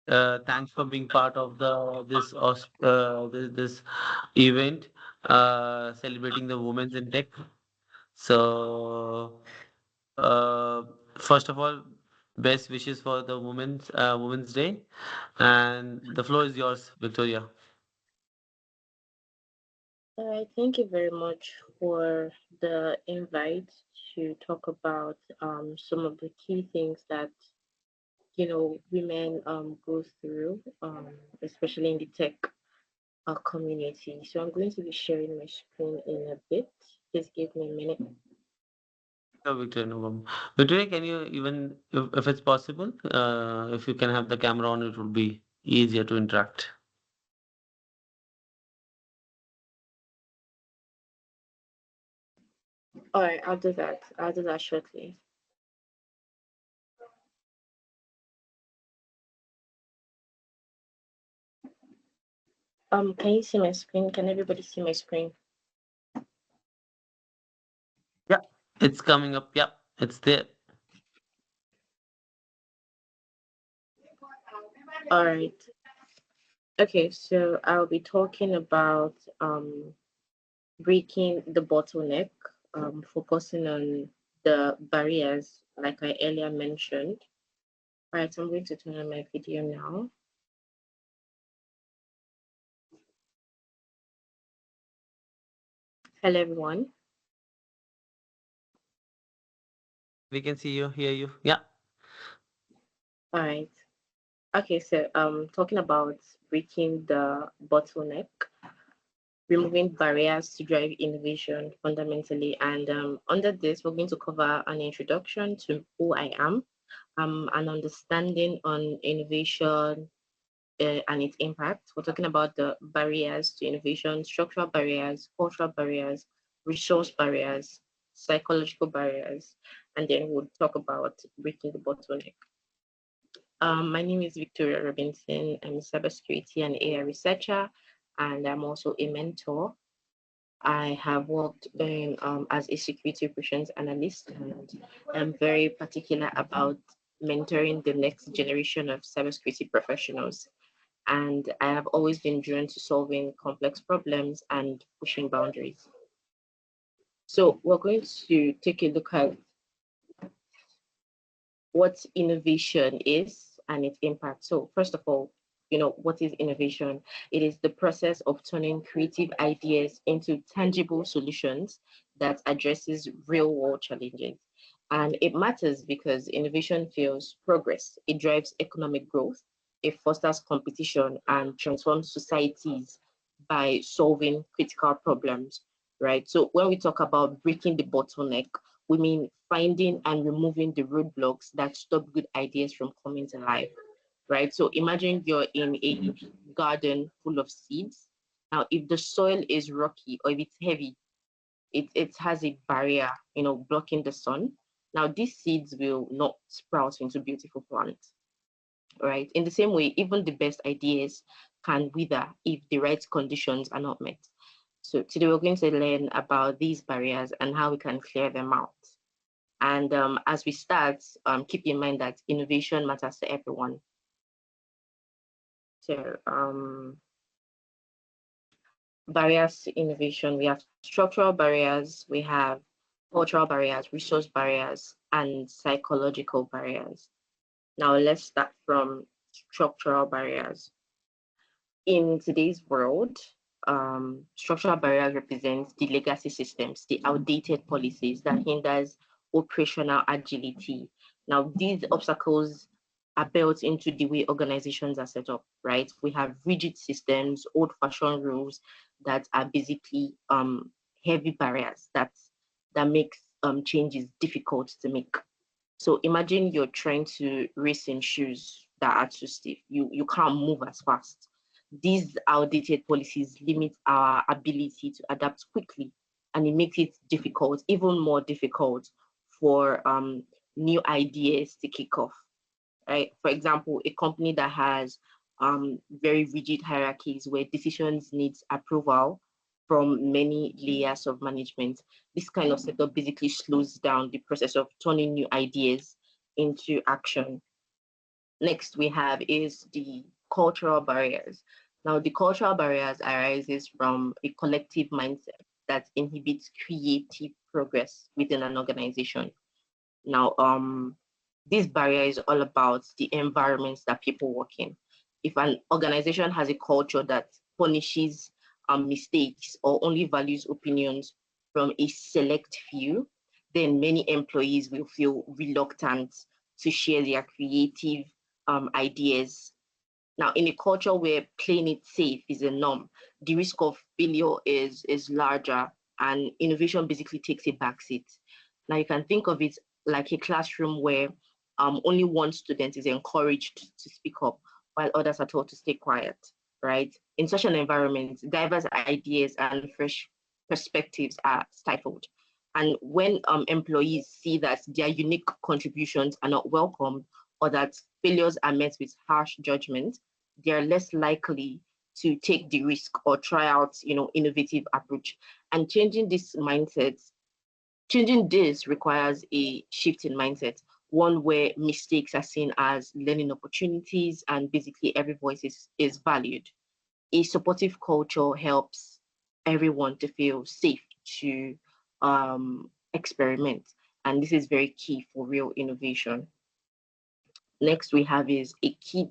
Thanks for being part of this event celebrating the women's in tech. So, uh, first of all, best wishes for the Women's Day, and the floor is yours, Victoria. All right, thank you very much for the invite to talk about some of the key things that women go through, especially in the tech community. So I'm going to be sharing my screen in a bit. Just give me a minute. Sure, Victoria, no problem. Victoria, can you even, if it's possible, if you can have the camera on, it would be easier to interact. All right, I'll do that. I'll do that shortly. Can you see my screen? Can everybody see my screen? Yeah, it's coming up. Yeah, it's there. All right. Okay, so I'll be talking about breaking the bottleneck, focusing on the barriers, like I earlier mentioned. All right, I'm going to turn on my video now. Hello, everyone. We can see you, hear you. Yeah. All right. Okay, so talking about breaking the bottleneck, removing barriers to drive innovation fundamentally. And under this, we're going to cover an introduction to who I am, an understanding on innovation, and its impact. We're talking about the barriers to innovation, structural barriers, cultural barriers, resource barriers, psychological barriers, and then we'll talk about breaking the bottleneck. My name is Victoria Robinson. I'm a cybersecurity and AI researcher, and I'm also a mentor. I have worked as a security operations analyst, and I'm very particular about mentoring the next generation of cybersecurity professionals. And I have always been drawn to solving complex problems and pushing boundaries. So we're going to take a look at what innovation is and its impact. So first of all, what is innovation? It is the process of turning creative ideas into tangible solutions that addresses real world challenges. And it matters because innovation fuels progress. It drives economic growth. It fosters competition and transforms societies by solving critical problems, right? So when we talk about breaking the bottleneck, we mean finding and removing the roadblocks that stop good ideas from coming to life, right? So imagine you're in a garden full of seeds. Now, if the soil is rocky or if it's heavy, it has a barrier, blocking the sun. Now, these seeds will not sprout into beautiful plants, right? In the same way, even the best ideas can wither if the right conditions are not met. So today we're going to learn about these barriers and how we can clear them out. And as we start, keep in mind that innovation matters to everyone. So, barriers to innovation, we have structural barriers, we have cultural barriers, resource barriers, and psychological barriers. Now, let's start from structural barriers. In today's world, structural barriers represent the legacy systems, the outdated policies that hinders operational agility. Now, these obstacles are built into the way organizations are set up, right? We have rigid systems, old-fashioned rules that are basically heavy barriers that makes changes difficult to make. So imagine you're trying to race in shoes that are too stiff. You can't move as fast. These outdated policies limit our ability to adapt quickly, and it makes it difficult, even more difficult, for new ideas to kick off. Right? For example, a company that has very rigid hierarchies where decisions needs approval from many layers of management. This kind of setup basically slows down the process of turning new ideas into action. Next we have is the cultural barriers. Now, the cultural barriers arises from a collective mindset that inhibits creative progress within an organization. Now, this barrier is all about the environments that people work in. If an organization has a culture that punishes mistakes or only values opinions from a select few, then many employees will feel reluctant to share their creative ideas. Now, in a culture where playing it safe is a norm, the risk of failure is larger, and innovation basically takes a backseat. Now, you can think of it like a classroom where only one student is encouraged to speak up while others are told to stay quiet, right? In such an environment, diverse ideas and fresh perspectives are stifled. And when employees see that their unique contributions are not welcomed, or that failures are met with harsh judgment, they are less likely to take the risk or try out, innovative approach. And changing this requires a shift in mindset, one where mistakes are seen as learning opportunities and basically every voice is valued. A supportive culture helps everyone to feel safe to experiment. And this is very key for real innovation. Next we have is a key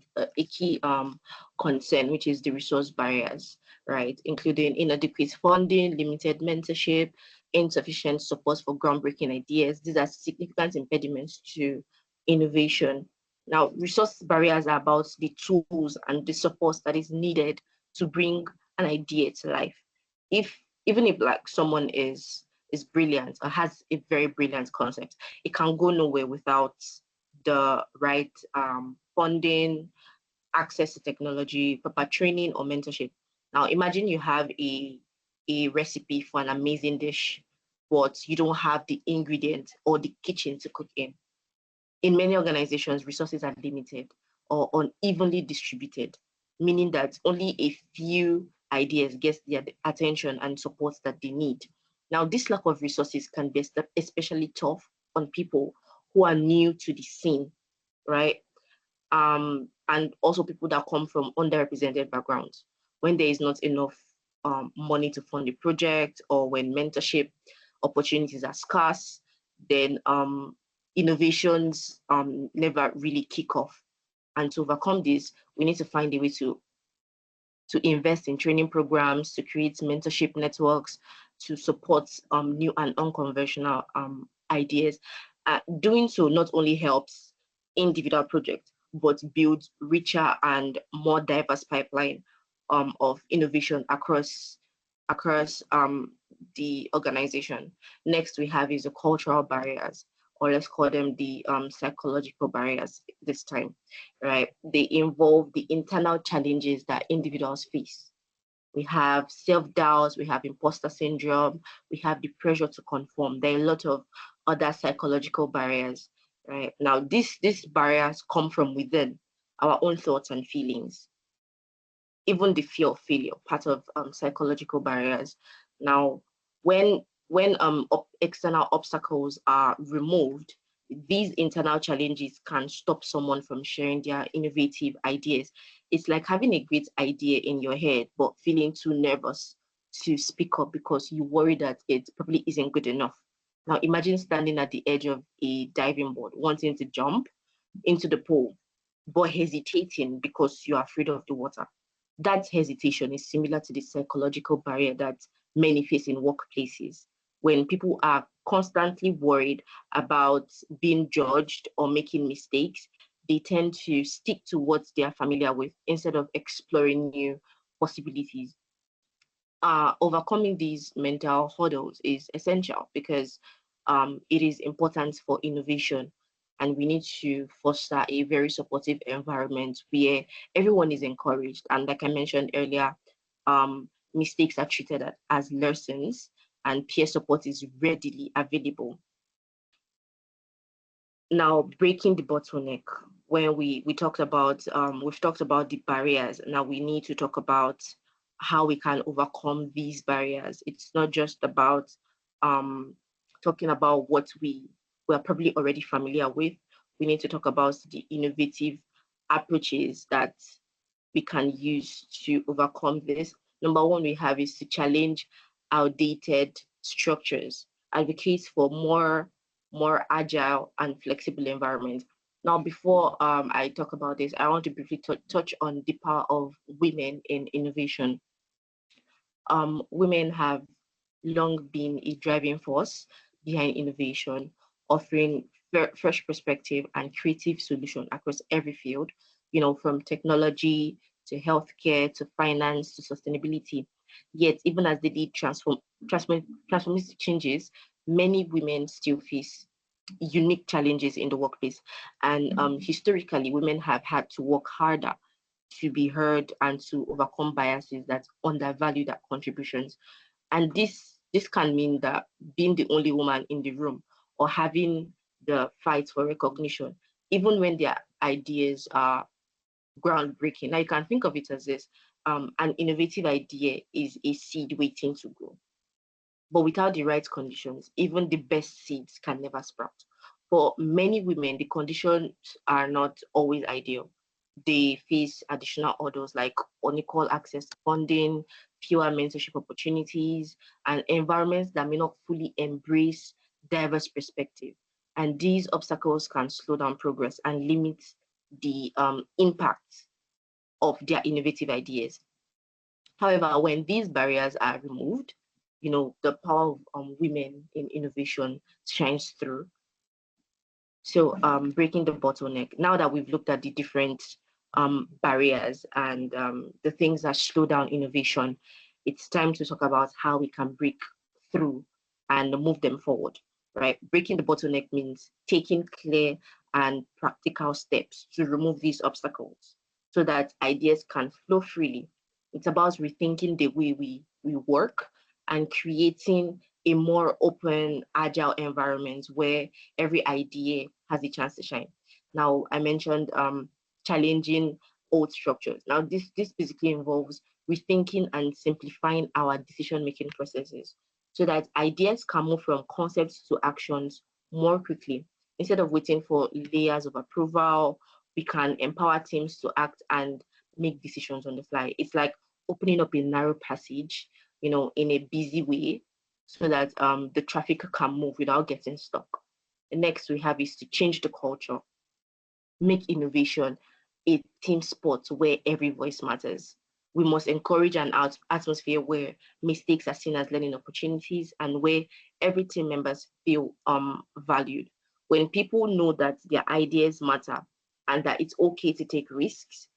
concern, which is the resource barriers, right? Including inadequate funding, limited mentorship, insufficient support for groundbreaking ideas. These are significant impediments to innovation. Now, resource barriers are about the tools and the support that is needed to bring an idea to life. If Even if like someone is brilliant or has a very brilliant concept, it can go nowhere without the right funding, access to technology, proper training or mentorship. Now, imagine you have a recipe for an amazing dish, but you don't have the ingredients or the kitchen to cook in. In many organizations, resources are limited or unevenly distributed, meaning that only a few ideas get the attention and support that they need. Now, this lack of resources can be especially tough on people who are new to the scene, right? And also people that come from underrepresented backgrounds. When there is not enough money to fund the project, or when mentorship opportunities are scarce, then innovations never really kick off. And to overcome this, we need to find a way to invest in training programs, to create mentorship networks, to support new and unconventional ideas. Doing so not only helps individual projects, but builds richer and more diverse pipeline of innovation across the organization. Next, we have is the cultural barriers, or let's call them the psychological barriers this time, right? They involve the internal challenges that individuals face. We have self-doubt, we have imposter syndrome, we have the pressure to conform. There are a lot of other psychological barriers, right? Now, these barriers come from within our own thoughts and feelings. Even the fear of failure, part of psychological barriers. Now, when external obstacles are removed, these internal challenges can stop someone from sharing their innovative ideas. It's like having a great idea in your head, but feeling too nervous to speak up because you worry that it probably isn't good enough. Now, imagine standing at the edge of a diving board, wanting to jump into the pool, but hesitating because you're afraid of the water. That hesitation is similar to the psychological barrier that many face in workplaces. When people are constantly worried about being judged or making mistakes, they tend to stick to what they are familiar with instead of exploring new possibilities. Overcoming these mental hurdles is essential because it is important for innovation, and we need to foster a very supportive environment where everyone is encouraged. And like I mentioned earlier, mistakes are treated as lessons, and peer support is readily available. Now, breaking the bottleneck. When we talked about we've talked about the barriers. Now we need to talk about how we can overcome these barriers. It's not just about um talking about what we are probably already familiar with. We need to talk about the innovative approaches that we can use to overcome this. Number one, we have is to challenge outdated structures, advocate for more agile and flexible environments. Now, before I talk about this, I want to briefly touch on the power of women in innovation. Women have long been a driving force behind innovation, offering fresh perspective and creative solution across every field, from technology to healthcare to finance to sustainability. Yet, even as they did transformative changes, many women still face unique challenges in the workplace. And historically, women have had to work harder to be heard and to overcome biases that undervalue their contributions. And this can mean that being the only woman in the room or having the fight for recognition, even when their ideas are groundbreaking. Now you can think of it as this: an innovative idea is a seed waiting to grow. But without the right conditions, even the best seeds can never sprout. For many women, the conditions are not always ideal. They face additional hurdles like unequal access to funding, fewer mentorship opportunities, and environments that may not fully embrace diverse perspective. And these obstacles can slow down progress and limit the impact of their innovative ideas. However, when these barriers are removed, the power of women in innovation shines through. So, breaking the bottleneck. Now that we've looked at the different barriers and the things that slow down innovation, it's time to talk about how we can break through and move them forward, right? Breaking the bottleneck means taking clear and practical steps to remove these obstacles so that ideas can flow freely. It's about rethinking the way we work and creating a more open, agile environment where every idea has a chance to shine. Now, I mentioned challenging old structures. Now, this basically involves rethinking and simplifying our decision-making processes so that ideas can move from concepts to actions more quickly. Instead of waiting for layers of approval, we can empower teams to act and make decisions on the fly. It's like opening up a narrow passage, in a busy way so that the traffic can move without getting stuck. The next we have is to change the culture, make innovation a team sport where every voice matters. We must encourage an atmosphere where mistakes are seen as learning opportunities and where every team members feel valued. When people know that their ideas matter and that it's okay to take risks,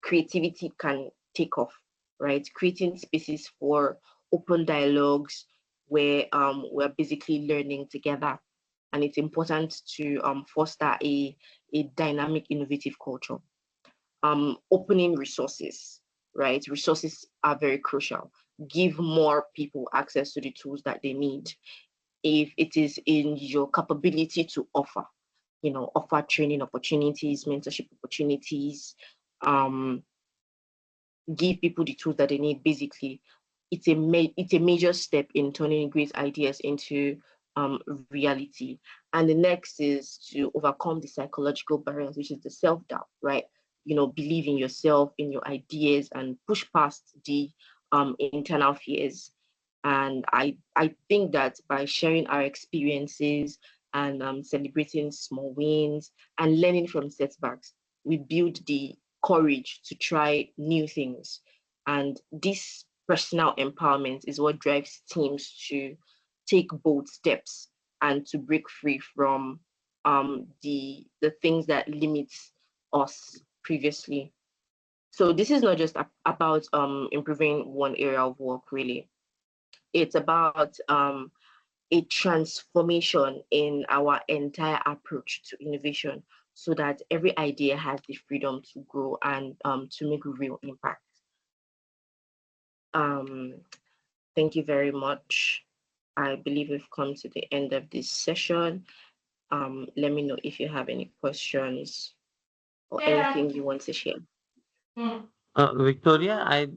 creativity can take off, right? Creating spaces for open dialogues where we're basically learning together. And it's important to foster a dynamic, innovative culture. Opening resources, right? Resources are very crucial. Give more people access to the tools that they need. If it is in your capability to offer, offer training opportunities, mentorship opportunities, um, give people the tools that they need. Basically, it's a major step in turning great ideas into reality. And the next is to overcome the psychological barriers, which is the self-doubt, right? Believe in yourself, in your ideas, and push past the internal fears. And I think that by sharing our experiences and celebrating small wins and learning from setbacks, we build the courage to try new things. And this personal empowerment is what drives teams to take bold steps and to break free from the things that limits us previously. So this is not just about improving one area of work, really. It's about a transformation in our entire approach to innovation so that every idea has the freedom to grow and to make real impact. Um, thank you very much. I believe we've come to the end of this session. Let me know if you have any questions or anything you want to share. Victoria, I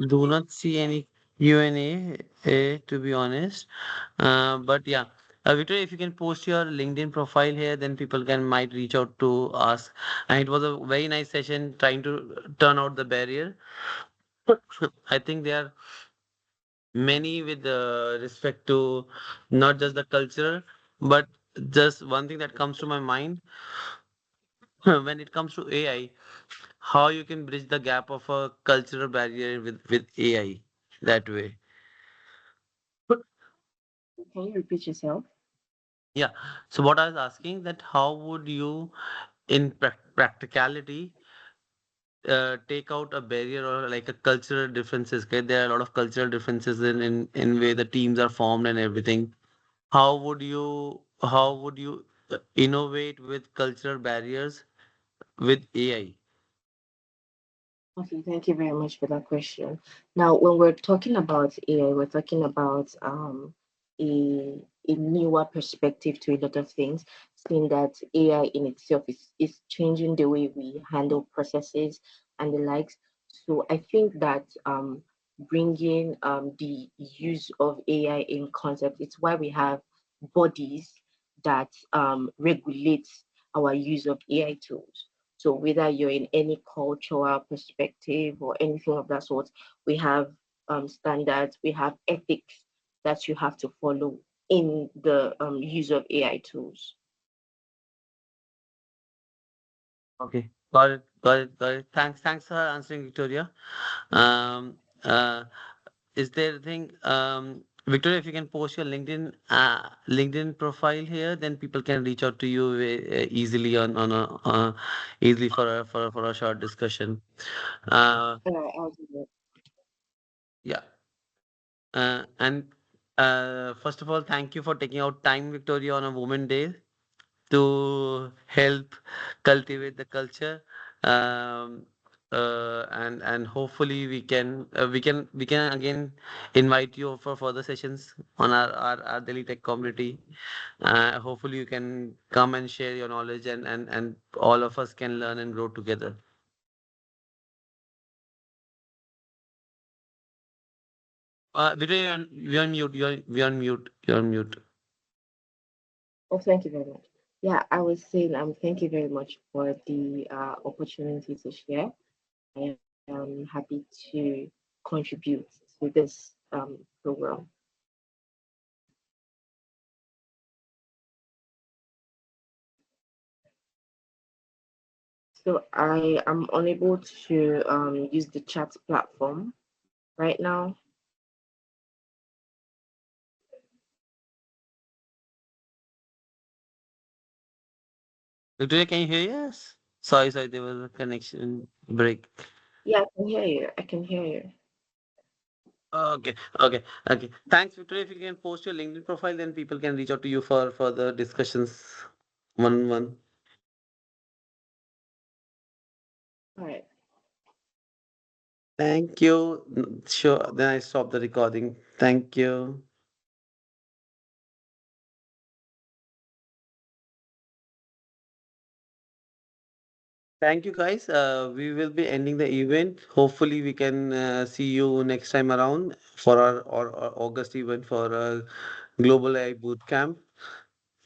do not see any Q&A, to be honest. But yeah, Victoria, if you can post your LinkedIn profile here, then people can might reach out to us. And it was a very nice session trying to turn out the barrier. I think there are many with respect to not just the culture, but just one thing that comes to my mind when it comes to AI, how you can bridge the gap of a cultural barrier with AI that way. Can you repeat yourself? Yeah. So what I was asking that how would you, in practicality, take out a barrier or like a cultural differences? Okay, there are a lot of cultural differences in way the teams are formed and everything. How would you innovate with cultural barriers with AI? Okay, thank you very much for that question. Now, when we're talking about AI, we're talking about a newer perspective to a lot of things, seeing that AI in itself is changing the way we handle processes and the likes. So I think that bringing the use of AI in concept, it's why we have bodies that regulate our use of AI tools. So whether you're in any cultural perspective or anything of that sort, we have standards, we have ethics that you have to follow in the use of AI tools. Okay, got it, got it, got it. Thanks for answering, Victoria. Um, uh, is there a thing, Victoria, if you can post your LinkedIn profile here, then people can reach out to you easily on a easily for a short discussion. Uh, I'll do that. yeah. And first of all, thank you for taking out time, Victoria, on a Women Day to help cultivate the culture. Um, and hopefully we can again invite you for further sessions on our Delhi Tech community. Hopefully you can come and share your knowledge and all of us can learn and grow together. Victoria, you're on mute. You're on mute. You're on mute. Oh, thank you very much. Yeah, I was saying thank you very much for the opportunity to share. I am happy to contribute to this program. So I am unable to use the chat platform right now. Victoria, can you hear us? Sorry, there was a connection break. Yeah, I can hear you. I can hear you. Okay. Thanks, Victoria. If you can post your LinkedIn profile, then people can reach out to you for further discussions one on one. All right. Thank you. Sure. Then I stop the recording. Thank you. Thank you, guys. We will be ending the event. Hopefully, we can see you next time around for our August event for Global AI Bootcamp.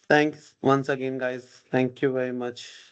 Thanks once again, guys. Thank you very much.